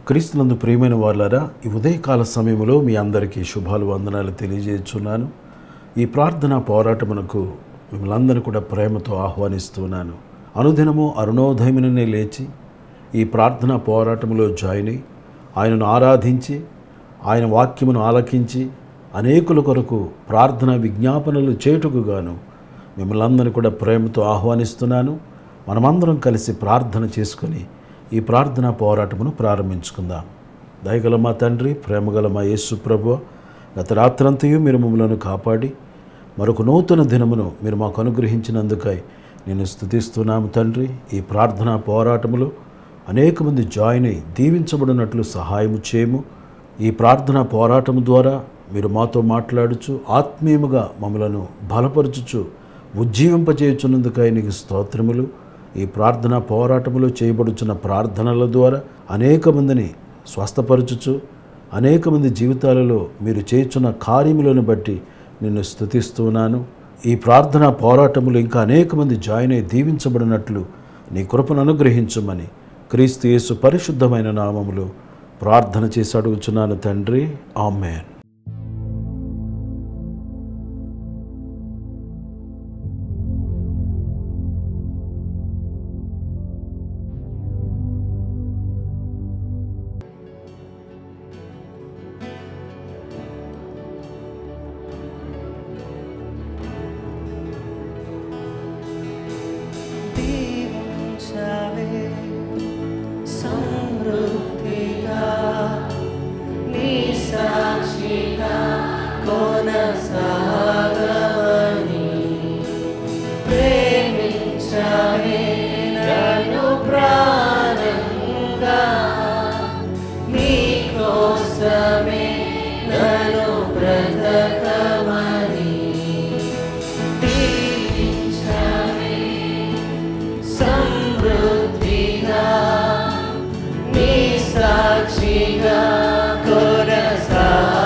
క్రీస్తునందు ప్రియమైన వాళ్ళారా, ఈ ఉదయకాల సమయంలో మీ అందరికీ శుభాలు వందనాలు తెలియజేస్తున్నాను. ఈ ప్రార్థనా పోరాటమునకు మిమ్మల్ని అందరినీ కూడా ప్రేమతో ఆహ్వానిస్తున్నాను. అనుదినము అరుణోదయముననే లేచి ఈ ప్రార్థనా పోరాటంలో జాయిన్ అయి ఆయనను ఆరాధించి ఆయన వాక్యమును ఆలకించి అనేకుల కొరకు ప్రార్థనా విజ్ఞాపనలు చేయుటకు గాను మిమ్మల్ని అందరినీ కూడా ప్రేమతో ఆహ్వానిస్తున్నాను. మనమందరం కలిసి ప్రార్థన చేసుకొని ఈ ప్రార్థనా పోరాటమును ప్రారంభించుకుందాం. దయగల మా తండ్రి, ప్రేమగల మా యేసు ప్రభువా, గత రాత్రంతయు మీరు మమ్మలను కాపాడి మరొక నూతన దినమును మీరు మాకు అనుగ్రహించినందుకై నేను స్తుతిస్తున్నాము తండ్రి. ఈ ప్రార్థనా పోరాటములో అనేక మంది జాయిన్ అయి దీవించబడినట్లు సహాయము చేయము. ఈ ప్రార్థనా పోరాటము ద్వారా మీరు మాతో మాట్లాడుచు ఆత్మీయముగా మమ్మలను బలపరచుచు ఉజ్జీవింపచేయుచున్నందుకై నీకు స్తోత్రములు. ఈ ప్రార్థనా పోరాటములో చేయబడుచున్న ప్రార్థనల ద్వారా అనేక మందిని స్వస్థపరచుచు అనేక మంది జీవితాలలో మీరు చేయుచున్న కార్యములను బట్టి నిన్ను స్తుతిస్తున్నాను. ఈ ప్రార్థనా పోరాటములు ఇంకా అనేక మంది జాయిన్ అయి దీవించబడినట్లు నీ కృపను అనుగ్రహించమని క్రీస్తు యేసు పరిశుద్ధమైన నామములో ప్రార్థన చేసి అడుగుచున్నాను తండ్రి, ఆమేన్. సాక్షిగా కొనసాగమని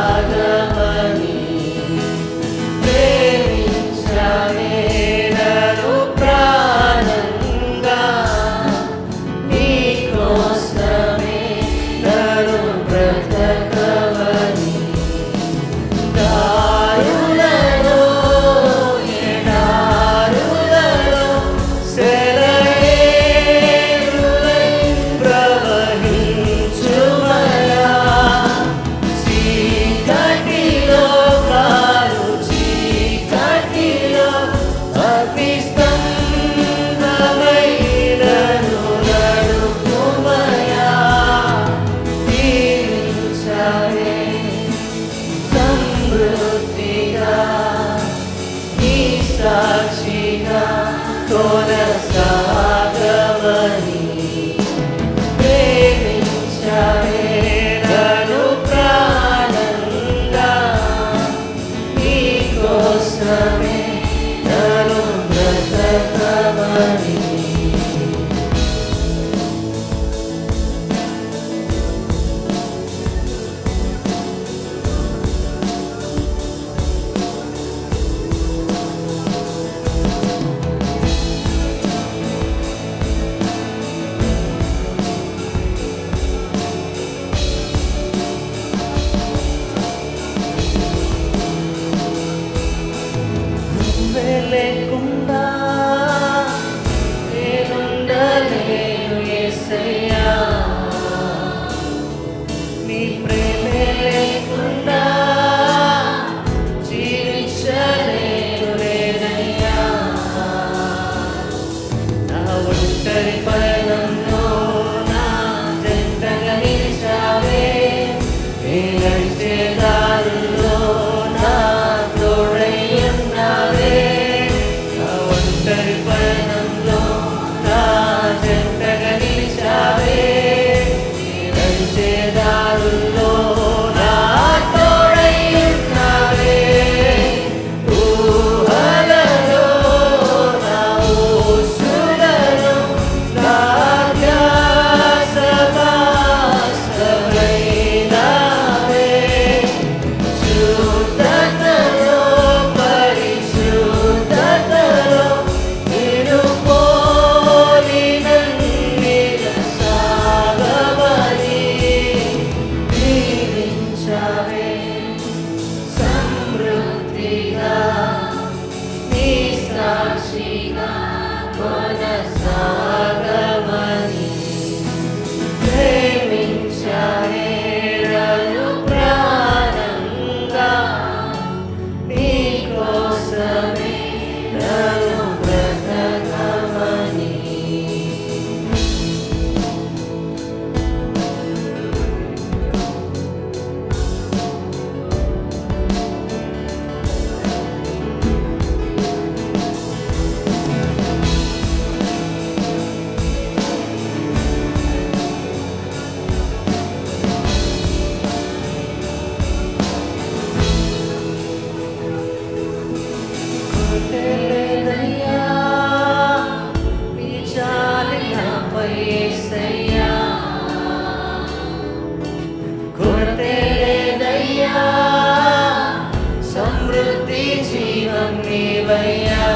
జ్యోతి జీవం నీవయ్యా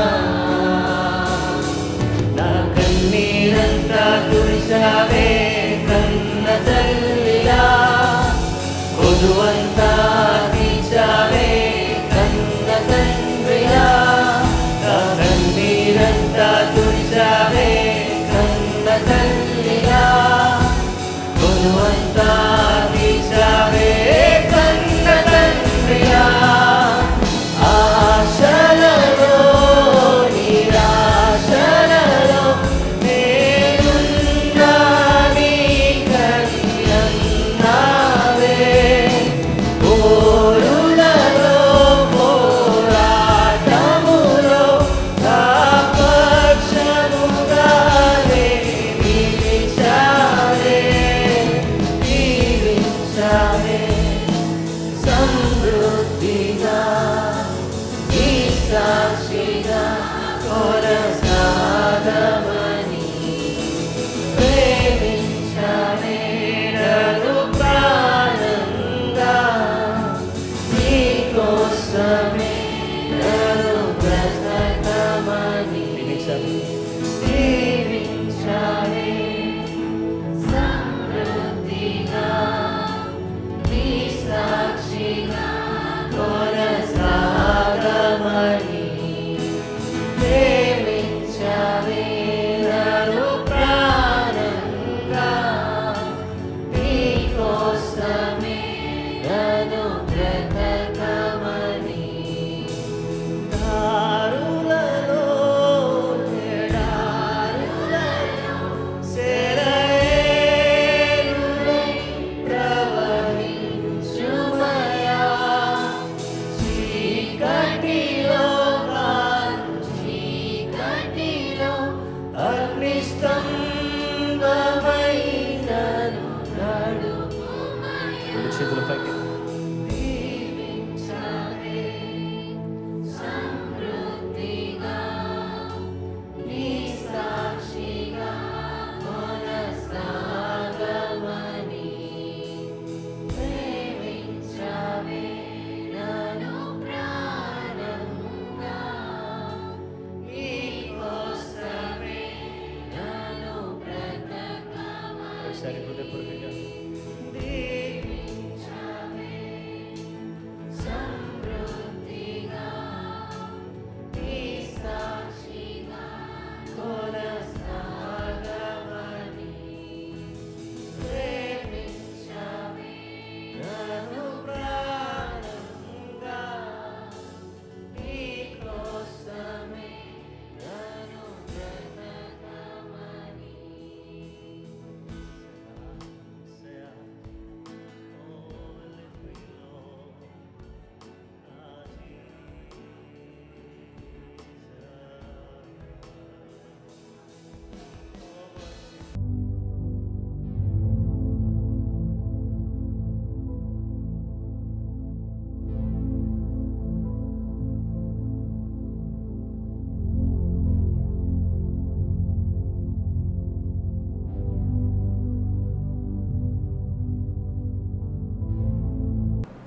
నా కన్నీరంతా తుడిచావే కన్న తల్లిలా కొలువంతా తీర్చావే కన్న తండ్రిలా నా కన్నీరంతా తుడిచావే కన్న తల్లిలా కొలువంతా తీర్చావే కన్న తండ్రిలా ఆశలలో నిరాశలలో నేనున్నా నీకని అన్నావే పోరులలో పోరాటములో నా పక్షముగానే నిలిచావే దీవించావే సమృద్ధిగా నీ సాక్షిగా కొనసాగమని ప్రేమించావే నన్ను ప్రాణంగా నీ కోసమే నన్ను బ్రతకమని దీవించావే సమృద్ధిగా నీ సాక్షిగా కొనసాగమని ప్రేమించావే నన్ను ప్రాణంగా నీ కోసమే నన్ను బ్రతకమని దారులలో ఎడారులలో సెలయేరులై ప్రవహించుమయా చీకటిలో చీకటిలో అగ్నిస్తంభమై నన్ను నడుపుమయా చేతులపైకి దీవించావే సమృద్ధిగా నీ సాక్షిగా కొనసాగమని ప్రేమించావే నన్ను ప్రాణంగా నీ కోసమే నన్ను బ్రతకమని ఒకసారి హృదయపూర్వకంగా దీవించావే సమృద్ధిగా నీ సాక్షిగా కొనసాగమని ప్రేమించావే నన్ను ప్రాణంగా నీ కోసమే నన్ను బ్రతకమని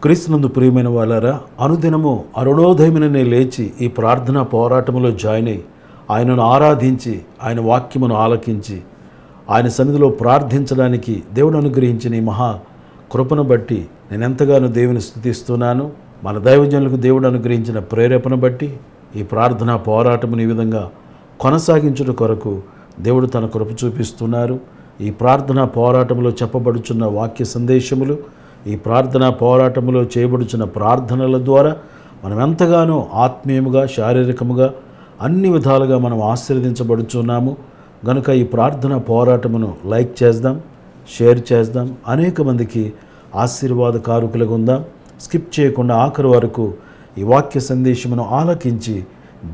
క్రీస్తునందు ప్రియమైన వాళ్ళారా, అనుదినము అరుణోదయముననే లేచి ఈ ప్రార్థనా పోరాటంలో జాయిన్ అయ్యి ఆయనను ఆరాధించి ఆయన వాక్యమును ఆలకించి ఆయన సన్నిధిలో ప్రార్థించడానికి దేవుడు అనుగ్రహించిన ఈ మహా కృపను బట్టి నేను ఎంతగానో దేవుని స్తుతిస్తున్నాను. మన దైవజనులకు దేవుడు అనుగ్రహించిన ప్రేరేపణ బట్టి ఈ ప్రార్థనా పోరాటమును ఈ విధంగా కొనసాగించుట కొరకు దేవుడు తన కృప చూపిస్తున్నారు. ఈ ప్రార్థనా పోరాటంలో చెప్పబడుచున్న వాక్య సందేశములు, ఈ ప్రార్థనా పోరాటంలో చేయబడుచున్న ప్రార్థనల ద్వారా మనం ఎంతగానో ఆత్మీయముగా, శారీరకముగా అన్ని విధాలుగా మనం ఆశీర్వదించబడుచున్నాము. గనుక ఈ ప్రార్థనా పోరాటమును లైక్ చేద్దాం, షేర్ చేద్దాం, అనేక మందికి ఆశీర్వాదకారుకులుగా ఉందాం. స్కిప్ చేయకుండా ఆఖరి వరకు ఈ వాక్య సందేశమును ఆలకించి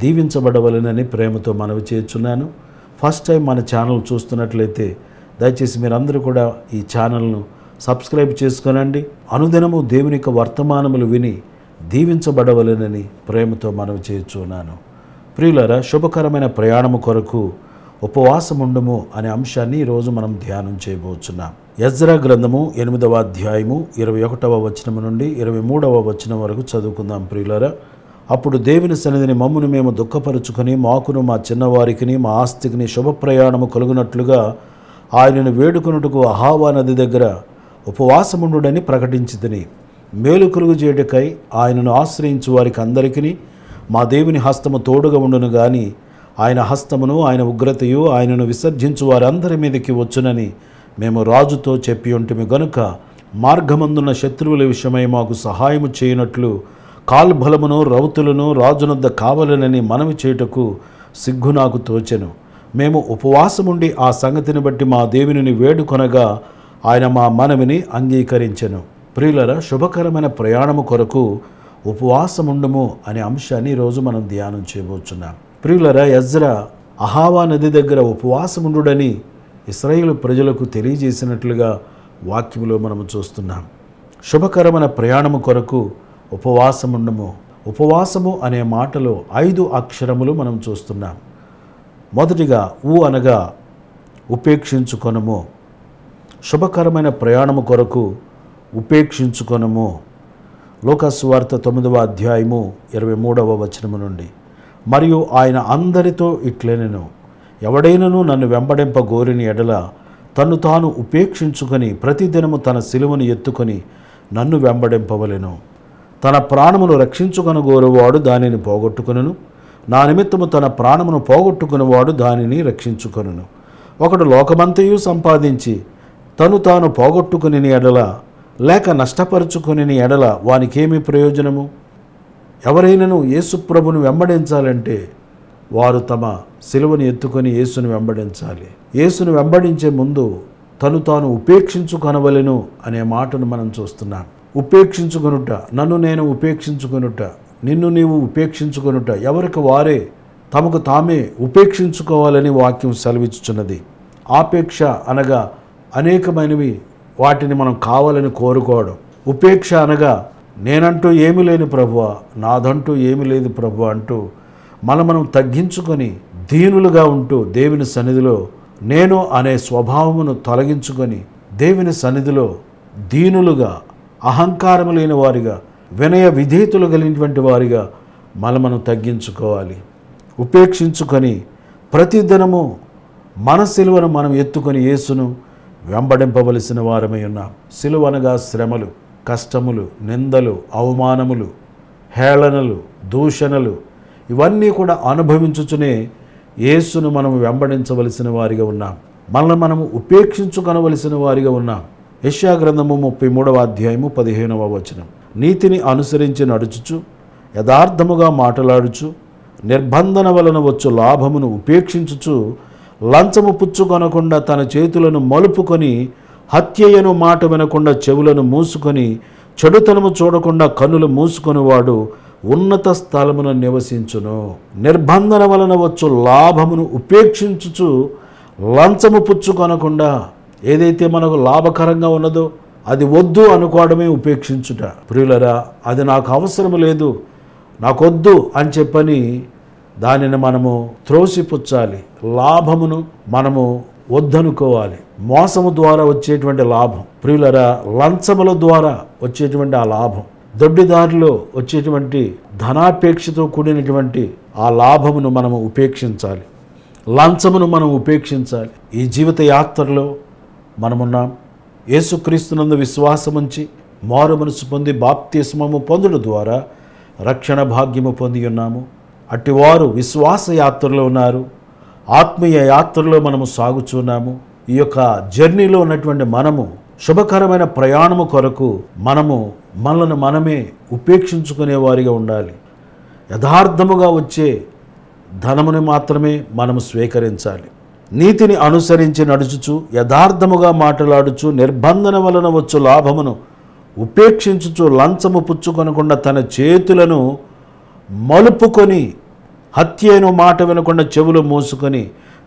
దీవించబడవలెనని ప్రేమతో మనవి చేస్తున్నాను. ఫస్ట్ టైం మన ఛానల్ చూస్తున్నట్లయితే దయచేసి మీరందరూ కూడా ఈ ఛానల్ను సబ్స్క్రైబ్ చేసుకోనండి. అనుదినము దేవుని యొక్క వర్తమానములు విని దీవించబడవలెనని ప్రేమతో మనవి చేస్తున్నాను. ప్రియులారా, శుభకరమైన ప్రయాణము కొరకు ఉపవాసముండము అనే అంశాన్ని ఈరోజు మనం ధ్యానం చేయబోతున్నాం. ఎజ్రా గ్రంథము 8వ అధ్యాయము 21వ వచనము నుండి 23వ వచనం వరకు చదువుకుందాం. ప్రియులారా, అప్పుడు దేవుని సన్నిధిని మమ్మును మేము దుఃఖపరుచుకొని మాకును మా చిన్నవారికిని మా ఆస్తికిని శుభప్రయాణము కలుగునట్లుగా ఆయనను వేడుకొనుటకు అహావా నది దగ్గర ఉపవాసముండుడని ప్రకటించితిని. మేలు కలుగు చేయుటకై ఆయనను ఆశ్రయించు వారికి అందరికీ మా దేవుని హస్తము తోడుగా ఉండును గాని ఆయన హస్తమును ఆయన ఉగ్రతయు ఆయనను విసర్జించు వారందరి మీదకి వచ్చునని మేము రాజుతో చెప్పి ఉంటిమి గనుక మార్గమందున్న శత్రువుల విషయమై మాకు సహాయము చేయనట్లు కాల్బలమును రౌతులను రాజునొద్ద కావలనని మనవి చేయుటకు సిగ్గు నాకు తోచెను. మేము ఉపవాసముండి ఆ సంగతిని బట్టి మా దేవునిని వేడుకొనగా ఆయన మా మనవిని అంగీకరించెను. ప్రియులరా, శుభకరమైన ప్రయాణము కొరకు ఉపవాసముండుము అనే అంశాన్ని ఈరోజు మనం ధ్యానం చేయబోతున్నాం. ప్రియులరా, ఎజ్రా అహావా నది దగ్గర ఉపవాసముండుడని ఇశ్రాయేలు ప్రజలకు తెలియజేసినట్లుగా వాక్యములో మనము చూస్తున్నాం. శుభకరమైన ప్రయాణము కొరకు ఉపవాసముండము. ఉపవాసము అనే మాటలో 5 అక్షరములు మనం చూస్తున్నాం. మొదటిగా అనగా ఉపేక్షించుకొనము. శుభకరమైన ప్రయాణము కొరకు ఉపేక్షించుకొనము. లోకాసువార్త 9వ అధ్యాయము 23వ వచనము నుండి. మరియు ఆయన అందరితో ఇట్లనెను, ఎవడైనను నన్ను వెంబడింప గోరిని ఎడల తన్ను తాను ఉపేక్షించుకొని ప్రతిదినము తన సిలువను ఎత్తుకొని నన్ను వెంబడింపవలెను. తన ప్రాణమును రక్షించుకొనగోరువాడు దానిని పోగొట్టుకొనును, నా నిమిత్తము తన ప్రాణమును పోగొట్టుకునేవాడు దానిని రక్షించుకొనును. ఒకడు లోకమంతయు సంపాదించి తను తాను పోగొట్టుకుని ఎడల లేక నష్టపరుచుకుని ఎడల వానికేమి ప్రయోజనము? ఎవరైనను యేసుప్రభును వెంబడించాలంటే వారు తమ సిలువను ఎత్తుకొని యేసును వెంబడించాలి. యేసును వెంబడించే ముందు తను తాను ఉపేక్షించుకొనవలెను అనే మాటను మనం చూస్తున్నాం. ఉపేక్షించుకొనుట, నన్ను నేను ఉపేక్షించుకొనుట, నిన్ను నీవు ఉపేక్షించుకొనుట, ఎవరికి వారే తమకు తామే ఉపేక్షించుకోవాలని వాక్యం సెలవిచ్చుచున్నది. ఆపేక్ష అనగా అనేకమైనవి వాటిని మనం కావాలని కోరుకోవడం. ఉపేక్ష అనగా నేనంటూ ఏమీ లేని ప్రభువా, నాదంటూ ఏమీ లేదు ప్రభువా అంటూ మనం తగ్గించుకొని దీనులుగా ఉంటూ దేవుని సన్నిధిలో నేను అనే స్వభావమును తొలగించుకొని దేవుని సన్నిధిలో దీనులుగా, అహంకారము లేని వారిగా, వినయ విధేయతలు కలిగినటువంటి వారిగా మనం తగ్గించుకోవాలి. ఉపేక్షించుకొని ప్రతిదినము మన సిలువను మనం ఎత్తుకొని యేసును వెంబడింపవలసిన వారమై ఉన్నాం. సిలువ అనగా శ్రమలు, కష్టములు, నిందలు, అవమానములు, హేళనలు, దూషణలు ఇవన్నీ కూడా అనుభవించుచునే యేసును మనం వెంబడించవలసిన వారిగా ఉన్నాం. మనము ఉపేక్షించుకొనవలసిన వారిగా ఉన్నాం. యెషయా గ్రంథము 33వ అధ్యాయము 15వ వచనం. నీతిని అనుసరించి నడుచుచు యథార్థముగా మాట్లాడుచు నిర్బంధన వలన వచ్చు లాభమును ఉపేక్షించుచు లంచము పుచ్చుకొనకుండా తన చేతులను మలుపుకొని హత్యయను మాట వినకుండా చెవులను మూసుకొని చెడుతనము చూడకుండా కన్నులు మూసుకొనివాడు ఉన్నత స్థలమున నివసించును. నిర్బంధన వలన వచ్చు లాభమును ఉపేక్షించుచు లంచము పుచ్చుకొనకుండా ఏదైతే మనకు లాభకరంగా ఉన్నదో అది వద్దు అనుకోవడమే ఉపేక్షించుట. ప్రియులరా, అది నాకు అవసరం లేదు, నాకొద్దు అని చెప్పని దానిని మనము త్రోసిపుచ్చాలి. లాభమును మనము వద్దనుకోవాలి. మోసము ద్వారా వచ్చేటువంటి లాభం, ప్రియులరా, లంచముల ద్వారా వచ్చేటువంటి ఆ లాభం, దొడ్డిదారిలో వచ్చేటువంటి ధనాపేక్షతో కూడినటువంటి ఆ లాభమును మనము ఉపేక్షించాలి. లంచమును మనం ఉపేక్షించాలి. ఈ జీవిత యాత్రలో మనమున్నాం. యేసుక్రీస్తునందు విశ్వాసముంచి మారు మనసు పొంది బాప్తిస్మము పొందుట ద్వారా రక్షణ భాగ్యము పొంది ఉన్నాము. అట్టివారు విశ్వాస యాత్రలో ఉన్నారు. ఆత్మీయ యాత్రలో మనము సాగుచున్నాము. ఈ యొక్క జర్నీలో ఉన్నటువంటి మనము శుభకరమైన ప్రయాణము కొరకు మనల్ని మనమే ఉపేక్షించుకునే వారిగా ఉండాలి. యథార్థముగా వచ్చే ధనముని మాత్రమే మనము స్వీకరించాలి. నీతిని అనుసరించి నడుచుచు యథార్థముగా మాట్లాడుచు నిర్బంధన వలన వచ్చు లాభమును ఉపేక్షించుచు లంచము పుచ్చుకొనకుండా తన చేతులను మలుపుకొని హత్యను మాట వినకుండా చెవులు మూసుకొని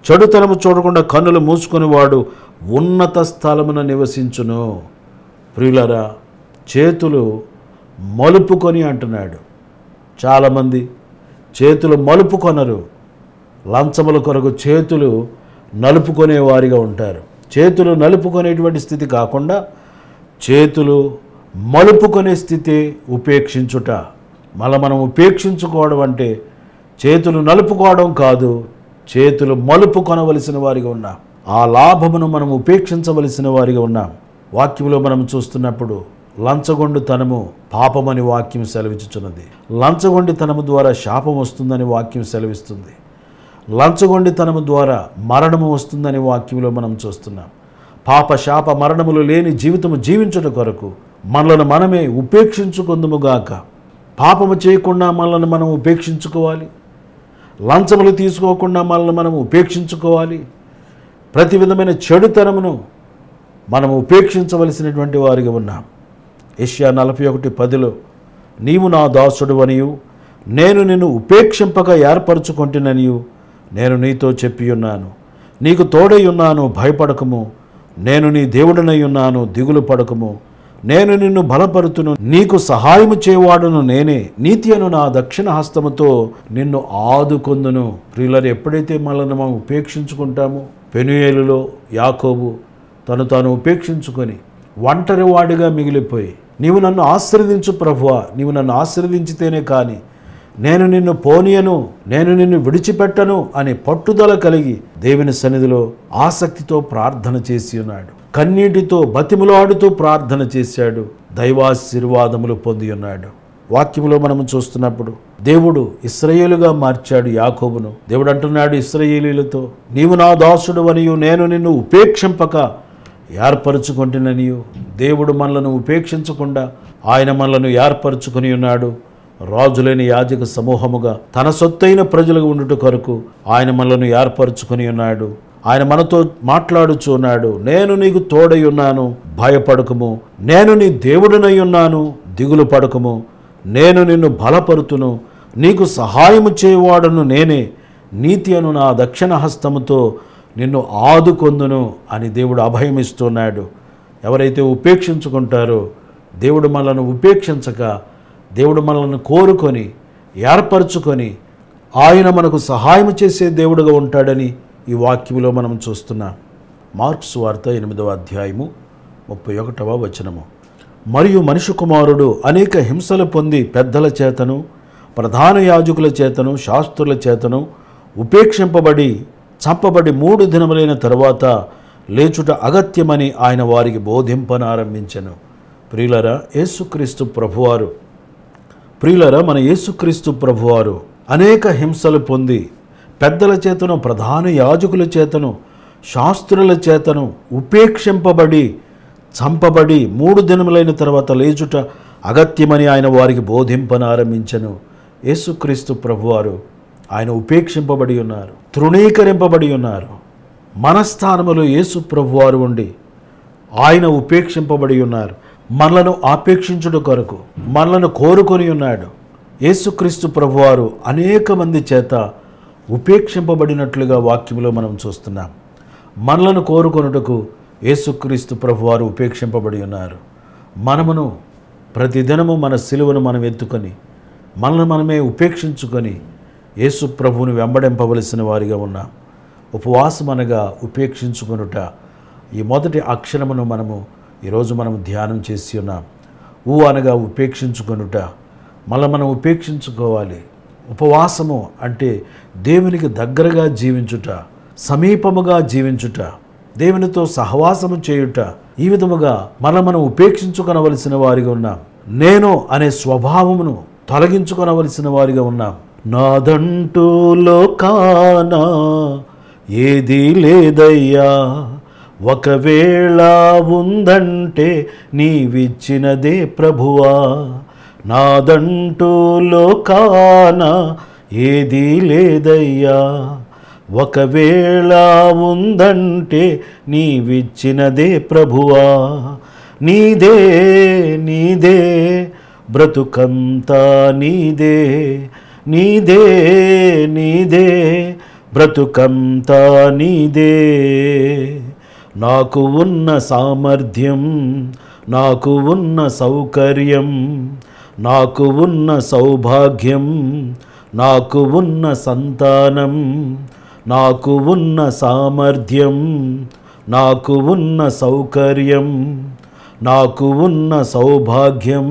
చెడుతనము చూడకుండా కన్నులు మూసుకొని వాడు ఉన్నత స్థలమున నివసించును. ప్రియులరా, చేతులు మలుపుకొని అంటున్నాడు. చాలామంది చేతులు మలుపుకొనరు, లంచముల కొరకు చేతులు నలుపుకునే వారిగా ఉంటారు. చేతులు నలుపుకునేటువంటి స్థితి కాకుండా చేతులు మలుపుకునే స్థితి ఉపేక్షించుట. మళ్ళీ మనం ఉపేక్షించుకోవడం అంటే చేతులు నలుపుకోవడం కాదు, చేతులు మలుపు కొనవలసిన వారిగా ఉన్నాం. ఆ లాభమును మనం ఉపేక్షించవలసిన వారిగా ఉన్నాం. వాక్యంలో మనం చూస్తున్నప్పుడు లంచగొండితనము పాపమని వాక్యం సెలవిచ్చుచున్నది. లంచగొండితనము ద్వారా శాపం వస్తుందని వాక్యం సెలవిస్తుంది. లంచగొండితనము ద్వారా మరణము వస్తుందని వాక్యంలో మనం చూస్తున్నాం. పాప శాప మరణములు లేని జీవితము జీవించుట కొరకు మనలను మనమే ఉపేక్షించుకుందుముగాక. పాపము చేయకుండా మనల్ని మనం ఉపేక్షించుకోవాలి. లంచములు తీసుకోకుండా మనల్ని మనం ఉపేక్షించుకోవాలి. ప్రతి విధమైన చెడుతనమును మనం ఉపేక్షించవలసినటువంటి వారిగా ఉన్నాం. యెషయా 41:10 నీవు నా దాసుడు అనియు నేను నిన్ను ఉపేక్షింపక ఏర్పరచుకొంటిననియు నేను నీతో చెప్పి ఉన్నాను. నీకు తోడై ఉన్నాను, భయపడకము. నేను నీ దేవుడనై ఉన్నాను, దిగులు పడకము. నేను నిన్ను బలపరుతును, నీకు సహాయము చేయవాడును నేనే. నీతి అను నా దక్షిణ హస్తముతో నిన్ను ఆదుకొందును. ప్రియులారా, ఎప్పుడైతే మనల్ని మనం ఉపేక్షించుకుంటామో, పెనుయేలులో యాకోబు తను తాను ఉపేక్షించుకొని ఒంటరి వాడిగా మిగిలిపోయి, నీవు నన్ను ఆశీర్వదించు ప్రభువా, నీవు నన్ను ఆశీర్వదించితేనే కానీ నేను నిన్ను పోనీయను, నేను నిన్ను విడిచిపెట్టను అని పట్టుదల కలిగి దేవుని సన్నిధిలో ఆసక్తితో ప్రార్థన చేసి ఉన్నాడు. కన్నీటితో బతిములాడుతూ ప్రార్థన చేశాడు. దైవాశీర్వాదములు పొంది ఉన్నాడు. వాక్యములో మనం చూస్తున్నప్పుడు దేవుడు ఇశ్రాయేలుగా మార్చాడు యాకోబును. దేవుడు అంటున్నాడు ఇశ్రాయేలీలతో, నీవు నా దాసుడు అనియు నేను నిన్ను ఉపేక్షింపక ఏర్పరచుకుంటుననియు. దేవుడు మనలను ఉపేక్షించకుండా ఆయన మనలను ఏర్పరచుకొని ఉన్నాడు. రాజులైన యాజక సమూహముగా తన సొత్తైన ప్రజలుగా ఉండుట కొరకు ఆయన మనలను ఏర్పరచుకొని ఉన్నాడు. ఆయన మనతో మాట్లాడుచున్నాడు. నేను నీకు తోడై ఉన్నాను, భయపడకము. నేను నీ దేవుడినై ఉన్నాను, దిగులు పడకము. నేను నిన్ను బలపరుతును, నీకు సహాయము చేయవాడను నేనే. నీతి అను నా దక్షిణ హస్తముతో నిన్ను ఆదుకొందును అని దేవుడు అభయమిస్తున్నాడు. ఎవరైతే ఉపేక్షించుకుంటారో దేవుడు మనల్ని ఉపేక్షించక, దేవుడు మనల్ని కోరుకొని ఏర్పరచుకొని ఆయన మనకు సహాయం చేసే దేవుడుగా ఉంటాడని ఈ వాక్యంలో మనం చూస్తున్నాం. మార్కు సువార్త 8వ అధ్యాయము 31వ వచనము. మరియు మనిషి కుమారుడు అనేక హింసలు పొంది పెద్దల చేతను ప్రధాన యాజకుల చేతను శాస్త్రుల చేతను ఉపేక్షింపబడి చంపబడి 3 దినములైన తరువాత లేచుట అగత్యమని ఆయన వారికి బోధింపనారంభించెను. ప్రియులరా, మన యేసుక్రీస్తు ప్రభువారు అనేక హింసలు పొంది పెద్దల చేతను ప్రధాన యాజకుల చేతను శాస్త్రుల చేతను ఉపేక్షింపబడి చంపబడి 3 దినములైన తర్వాత లేచుట అగత్యమని ఆయన వారికి బోధింపనారంభించెను. యేసుక్రీస్తు ప్రభువారు ఆయన ఉపేక్షింపబడి ఉన్నారు, తృణీకరింపబడి ఉన్నారు. మన స్థానములో యేసు ప్రభువారు ఉండి ఆయన ఉపేక్షింపబడి ఉన్నారు. మనలను ఆపేక్షించుట కొరకు మనలను కోరుకొని ఉన్నాడు. యేసుక్రీస్తు ప్రభువారు అనేక మంది చేత ఉపేక్షింపబడినట్లుగా వాక్యంలో మనం చూస్తున్నాం. మనలను కోరుకొనుటకు యేసుక్రీస్తు ప్రభువారు ఉపేక్షింపబడి ఉన్నారు. మనమును ప్రతిదినము మన సిలువను మనం ఎత్తుకొని మనల్ని మనమే ఉపేక్షించుకొని యేసు ప్రభువును వెంబడింపవలసిన వారిగా ఉన్నాం. ఉపవాసం అనగా ఉపేక్షించుకొనుట. ఈ మొదటి అక్షరమును ఈరోజు మనం ధ్యానం చేసి ఉన్నాం. అనగా ఉపేక్షించుకొనుట. మనం ఉపేక్షించుకోవాలి. ఉపవాసము అంటే దేవునికి దగ్గరగా జీవించుట, సమీపముగా జీవించుట, దేవునితో సహవాసము చేయుట. ఈ విధముగా మనం ఉపేక్షించుకొనవలసిన వారిగా ఉన్నాం. నేను అనే స్వభావమును తొలగించుకొనవలసిన వారిగా ఉన్నాం. నాదంటూ లోకాన ఏదీ లేదయ్యా, ఒకవేళ ఉందంటే నీవిచ్చినదే ప్రభువా. నాదంటూ లోకాన ఏదీ లేదయ్యా, ఒకవేళ ఉందంటే నీవిచ్చినదే ప్రభువా. నీదే నీదే బ్రతుకంతా నీదే, నీదే నీదే బ్రతుకంతా నీదే. నాకు ఉన్న సామర్థ్యం, నాకు ఉన్న సౌకర్యం, నాకు ఉన్న సౌభాగ్యం, నాకు ఉన్న సంతానం, నాకు ఉన్న సామర్థ్యం, నాకు ఉన్న సౌకర్యం, నాకు ఉన్న సౌభాగ్యం,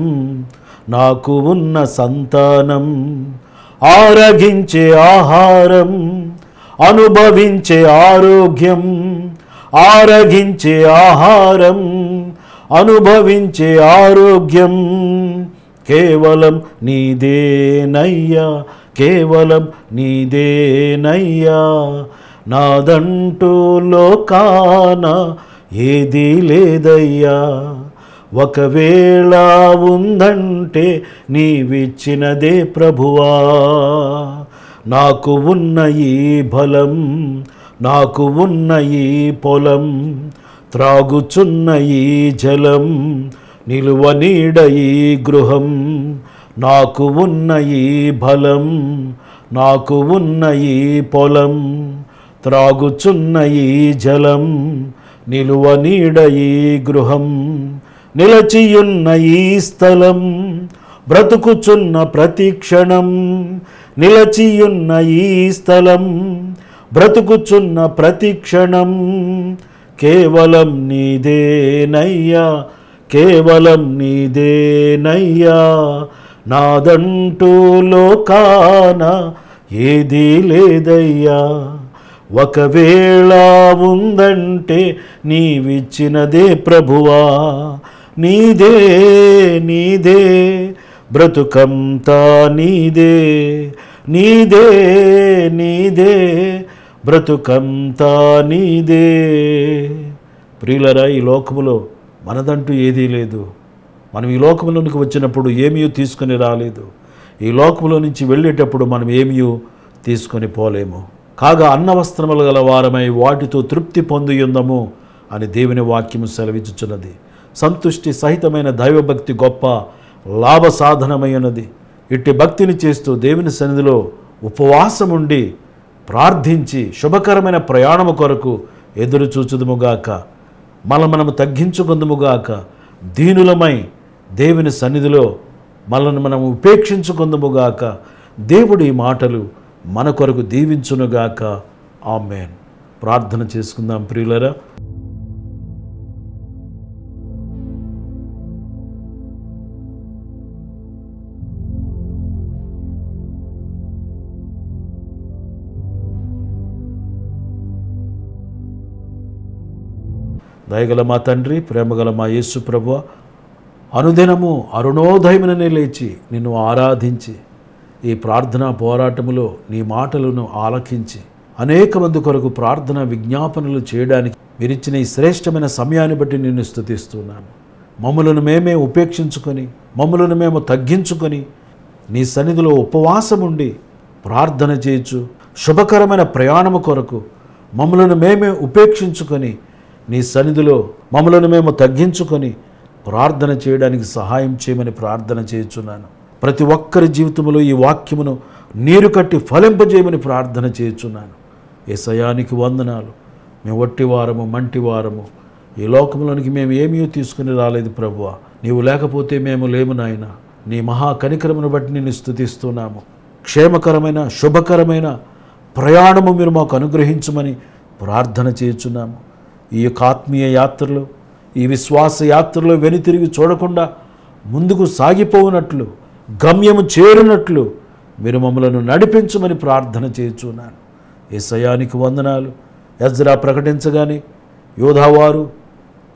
నాకు ఉన్న సంతానం ఆరగించే ఆహారం, అనుభవించే ఆరోగ్యం, ఆరగించే ఆహారం, అనుభవించే ఆరోగ్యం కేవలం నీదేనయ్యా, కేవలం నీదేనయ్యా. నాదంటూ లోకాన ఏదీ లేదయ్యా, ఒకవేళ ఉందంటే నీవిచ్చినదే ప్రభువా. నాకు ఉన్న ఈ బలం, నాకు ఉన్న ఈ పొలం, త్రాగుచున్న ఈ జలం, నిలువ నీడ ఈ గృహం. నాకు ఉన్న ఈ బలం, నాకు ఉన్న ఈ పొలం, త్రాగుచున్న ఈ జలం, నిలువ నీడ ఈ గృహం. నిలచియున్న ఈ స్థలం, బ్రతుకుచున్న ప్రతి క్షణం, నిలచియున్న ఈ స్థలం, బ్రతుకుచున్న ప్రతి క్షణం కేవలం నీదేనయ్యా, కేవలం నీదేనయ్యా. నాదంటూ లోకాన ఏదీ లేదయ్యా, ఒకవేళ ఉందంటే నీవిచ్చినదే ప్రభువా. నీదే నీదే బ్రతుకంతా నీదే, నీదే నీదే బ్రతుకంతా నీదే. ప్రియులరా, ఈ లోకములో మనదంటూ ఏదీ లేదు. మనం ఈ లోకంలోనికి వచ్చినప్పుడు ఏమీ తీసుకొని రాలేదు. ఈ లోకంలో నుంచి వెళ్ళేటప్పుడు మనం ఏమీ తీసుకొని పోలేము. కాగా అన్నవస్త్రములు గల వారమై వాటితో తృప్తి పొందియుందము అని దేవుని వాక్యము సెలవిచ్చుచున్నది. సంతుష్టి సహితమైన దైవభక్తి గొప్ప లాభ సాధనమైనది. ఇట్టి భక్తిని చేస్తూ దేవుని సన్నిధిలో ఉపవాసం ఉండి ప్రార్థించి శుభకరమైన ప్రయాణము కొరకు ఎదురు చూచుదుముగాక. మనము తగ్గించుకుందుముగాక. దీనులమై దేవుని సన్నిధిలో మనము ఉపేక్షించుకుందుముగాక. దేవుడి మాటలు మన కొరకు దీవించునుగాక. ఆమేన్. ప్రార్థన చేసుకుందాం ప్రియులరా. దయగల మా తండ్రి, ప్రేమగల మా యేసు ప్రభువా, అనుదినము అరుణోదయముననే లేచి నిన్ను ఆరాధించి ఈ ప్రార్థనా పోరాటములో నీ మాటలను ఆలకించి అనేక మంది కొరకు ప్రార్థన విజ్ఞాపనలు చేయడానికి మీరిచ్చిన ఈ శ్రేష్టమైన సమయాన్ని బట్టి నిన్ను స్తుతిస్తున్నాను. మమ్మలను మేమే ఉపేక్షించుకొని, మమ్మలను మేము తగ్గించుకొని నీ సన్నిధిలో ఉపవాసం ఉండి ప్రార్థన చేయొచ్చు. శుభకరమైన ప్రయాణము కొరకు మమ్మలను మేమే ఉపేక్షించుకొని నీ సన్నిధిలో మమ్మలను మేము తగ్గించుకొని ప్రార్థన చేయడానికి సహాయం చేయమని ప్రార్థన చేయుచున్నాను. ప్రతి ఒక్కరి జీవితంలో ఈ వాక్యమును నీరు కట్టి ఫలింపజేయమని ప్రార్థన చేయుచున్నాను. యేసయ్యానికి వందనాలు. మేము వట్టివారము, మంటివారము, ఈ లోకంలోనికి మేము ఏమీ తీసుకుని రాలేదు ప్రభువా. నీవు లేకపోతే మేము లేము నాయన. నీ మహా కనికరమును బట్టి నిన్ను స్తుతిస్తున్నాము. క్షేమకరమైన శుభకరమైన ప్రయాణము మీరు మాకు అనుగ్రహించమని ప్రార్థన చేయుచున్నాము. ఈ యొక్క ఆత్మీయ యాత్రలో, ఈ విశ్వాస యాత్రలో వెనుతిరిగి చూడకుండా ముందుకు సాగిపోవునట్లు, గమ్యము చేరునట్లు మీరు మమ్మలను నడిపించమని ప్రార్థన చేయుచున్నాను. యేసయ్యానికి వందనాలు. ఎజ్రా ప్రకటించగానే యోధావారు,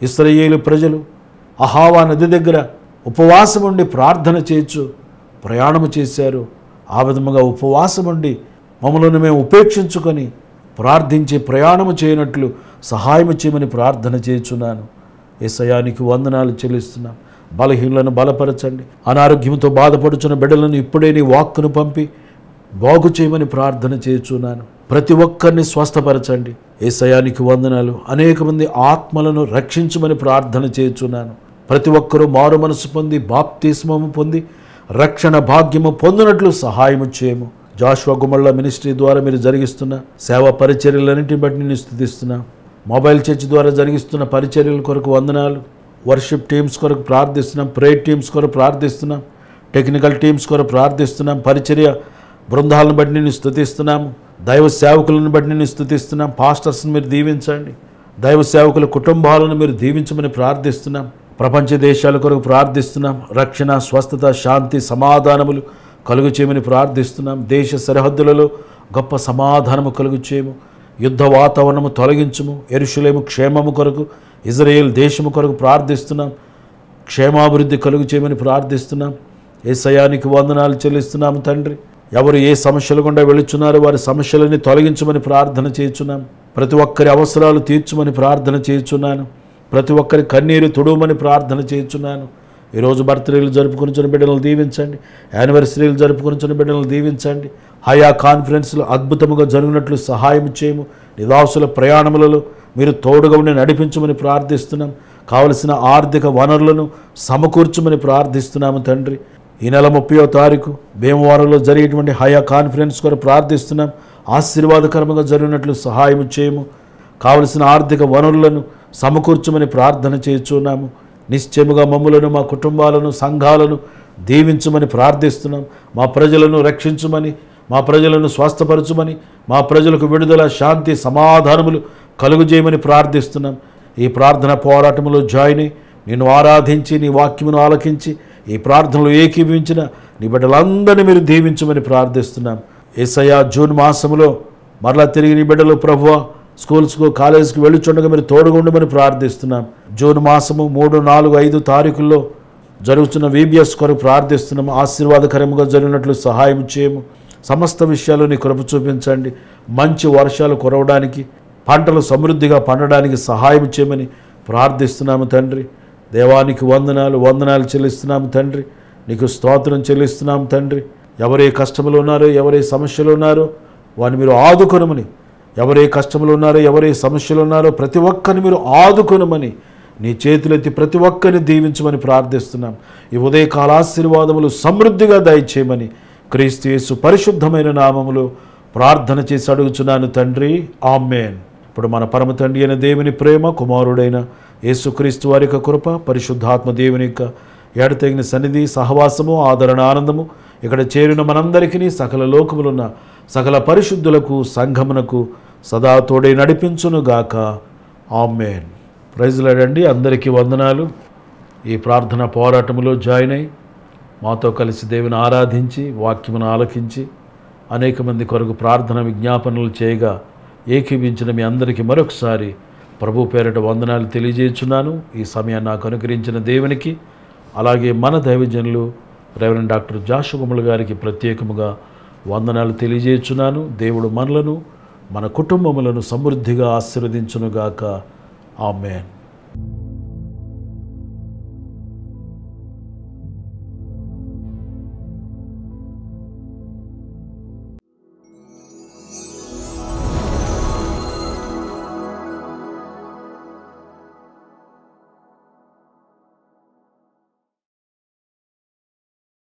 ఇశ్రాయేలు ప్రజలు అహావా నది దగ్గర ఉపవాసం ఉండి ప్రార్థన చేయొచ్చు ప్రయాణము చేశారు. ఆ విధముగా ఉపవాసం ఉండి మమ్మలను మేము ఉపేక్షించుకొని ప్రార్థించి ప్రయాణము చేయనట్లు సహాయం చేయమని ప్రార్థన చేయుచున్నాను. యేసయ్యానికి వందనాలు చెల్లిస్తున్నాం. బలహీనులను బలపరచండి. అనారోగ్యంతో బాధపడుచున్న బిడ్డలను ఇప్పుడే నీ వాక్కును పంపి బాగు చేయమని ప్రార్థన చేయుచున్నాను. ప్రతి ఒక్కరిని స్వస్థపరచండి. యేసయ్యానికి వందనాలు. అనేక మంది ఆత్మలను రక్షించమని ప్రార్థన చేయుచున్నాను. ప్రతి ఒక్కరూ మారు మనసు పొంది బాప్తిస్మము పొంది రక్షణ భాగ్యము పొందినట్లు సహాయము చేయము. జాషువా గుమ్మళ్ళ మినిస్ట్రీ ద్వారా మీరు జరిగిస్తున్న సేవా పరిచర్యలన్నింటిని బట్టి నేను స్తుతిస్తున్నా. మొబైల్ చర్చ్ ద్వారా జరిగిస్తున్న పరిచర్యల కొరకు వందనాలు. వర్షిప్ టీమ్స్ కొరకు ప్రార్థిస్తున్నాం. ప్రేయర్ టీమ్స్ కొరకు ప్రార్థిస్తున్నాం. టెక్నికల్ టీమ్స్ కొరకు ప్రార్థిస్తున్నాం. పరిచర్య బృందాలను బట్టి నేను స్తుతిస్తున్నాము. దైవ సేవకులను బట్టి నేను స్తుతిస్తున్నాం. పాస్టర్స్ని మీరు దీవించండి. దైవ సేవకుల కుటుంబాలను మీరు దీవించమని ప్రార్థిస్తున్నాం. ప్రపంచ దేశాల కొరకు ప్రార్థిస్తున్నాం. రక్షణ, స్వస్థత, శాంతి, సమాధానములు కలుగు చేయమని ప్రార్థిస్తున్నాం. దేశ సరిహద్దులలో గొప్ప సమాధానము కలుగు చేయము. యుద్ధ వాతావరణము తొలగించుము. యెరూషలేము క్షేమము కొరకు, ఇజ్రాయేల్ దేశము కొరకు ప్రార్థిస్తున్నాం. క్షేమాభివృద్ధి కలుగు చేయమని ప్రార్థిస్తున్నాం. యేసయ్యానికి వందనాలు చెల్లిస్తున్నాము తండ్రి. ఎవరు ఏ సమస్యలు గుండా వెళుచున్నారో వారి సమస్యలని తొలగించమని ప్రార్థన చేయుచున్నాం. ప్రతి ఒక్కరి అవసరాలు తీర్చమని ప్రార్థన చేయుచున్నాను. ప్రతి ఒక్కరి కన్నీరు తుడవమని ప్రార్థన చేయుచున్నాను. ఈరోజు బర్త్డేలు జరుపుకుని బిడ్డలను దీవించండి. యానివర్సరీలు జరుపుకుని బిడ్డలను దీవించండి. హయా కాన్ఫరెన్స్లు అద్భుతముగా జరిగినట్లు సహాయం చేయము. నివాసుల ప్రయాణములలో మీరు తోడుగా ఉండి నడిపించమని ప్రార్థిస్తున్నాం. కావలసిన ఆర్థిక వనరులను సమకూర్చమని ప్రార్థిస్తున్నాము తండ్రి. ఈ నెల 30వ తారీఖు భీమవరంలో జరిగేటువంటి హయా కాన్ఫరెన్స్ కొరకు ప్రార్థిస్తున్నాం. ఆశీర్వాదకరంగా జరిగినట్లు సహాయం చేయము. కావలసిన ఆర్థిక వనరులను సమకూర్చమని ప్రార్థన చేయుచున్నాము. నిశ్చయముగా మమ్ములను, మా కుటుంబాలను, సంఘాలను దీవించమని ప్రార్థిస్తున్నాం. మా ప్రజలను రక్షించమని, మా ప్రజలను స్వస్థపరచమని, మా ప్రజలకు విడుదల, శాంతి, సమాధానములు కలుగు చేయమని ప్రార్థిస్తున్నాం. ఈ ప్రార్థన పోరాటంలో జాయిన్ అయి నిన్ను ఆరాధించి, నీ వాక్యమును ఆలకించి, ఈ ప్రార్థనలో ఏకీభవించిన నీ బిడ్డలందరినీ మీరు దీవించమని ప్రార్థిస్తున్నాం. యేసయ్యా, జూన్ మాసంలో మరలా తిరిగి నీ బిడ్డలు ప్రభువా స్కూల్స్కు, కాలేజీకి వెళ్ళుచుండగా మీరు తోడుగా ఉండమని ప్రార్థిస్తున్నాం. జూన్ మాసము 3, 4, 5 తారీఖుల్లో జరుగుతున్న VBS కొరకు ప్రార్థిస్తున్నాం. ఆశీర్వాదకరంగా జరిగినట్లు సహాయం చేయము. సమస్త విషయాలు నీ కృప చూపించండి. మంచి వర్షాలు కురవడానికి, పంటలు సమృద్ధిగా పండడానికి సహాయం చేయమని ప్రార్థిస్తున్నాము తండ్రి. దేవానికి వందనాలు చెల్లిస్తున్నాము తండ్రి. నీకు స్తోత్రం చెల్లిస్తున్నాము తండ్రి. ఎవరే కష్టములు ఉన్నారో, ఎవరే సమస్యలు ఉన్నారో వారిని మీరు ఆదుకొనమని, ఎవరే కష్టములు ఉన్నారో, ఎవరే సమస్యలు ఉన్నారో ప్రతి ఒక్కరిని మీరు ఆదుకొనమని, నీ చేతులెత్తి ప్రతి ఒక్కరిని దీవించమని ప్రార్థిస్తున్నాం. ఈ ఉదయకాల ఆశీర్వాదములు సమృద్ధిగా దయచేయమని క్రీస్తు యేసు పరిశుద్ధమైన నామములో ప్రార్థన చేసి అడుగుచున్నాను తండ్రి. ఆమేన్. ఇప్పుడు మన పరమ తండ్రి అయిన దేవుని ప్రేమ, కుమారుడైన యేసుక్రీస్తు వారి యొక్క కృప, పరిశుద్ధాత్మ దేవుని యొక్క ఎడతెగిన సన్నిధి, సహవాసము, ఆదరణ, ఆనందము ఇక్కడ చేరిన మనందరికీ, సకల లోకములున్న సకల పరిశుద్ధులకు, సంఘమునకు సదా తోడే నడిపించునుగాక. ఆమేన్. ప్రైజ్ లార్డ్ అండి. అందరికీ వందనాలు. ఈ ప్రార్థన పోరాటములో జాయిన్ అయి మాతో కలిసి దేవుని ఆరాధించి, వాక్యమును ఆలకించి, అనేక మంది కొరకు ప్రార్థన విజ్ఞాపనలు చేయగా ఏకీభించిన మీ అందరికీ మరొకసారి ప్రభు పేరిట వందనాలు తెలియజేస్తున్నాను. ఈ సమయాన్ని నాకు అనుగ్రహించిన దేవునికి, అలాగే మన దైవజనులు రెవరెండ్ డాక్టర్ జాషువా గారికి ప్రత్యేకముగా వందనాలు తెలియజేస్తున్నాను. దేవుడు మనలను, మన కుటుంబములను సమృద్ధిగా ఆశీర్వదించునుగాక. ఆమేన్.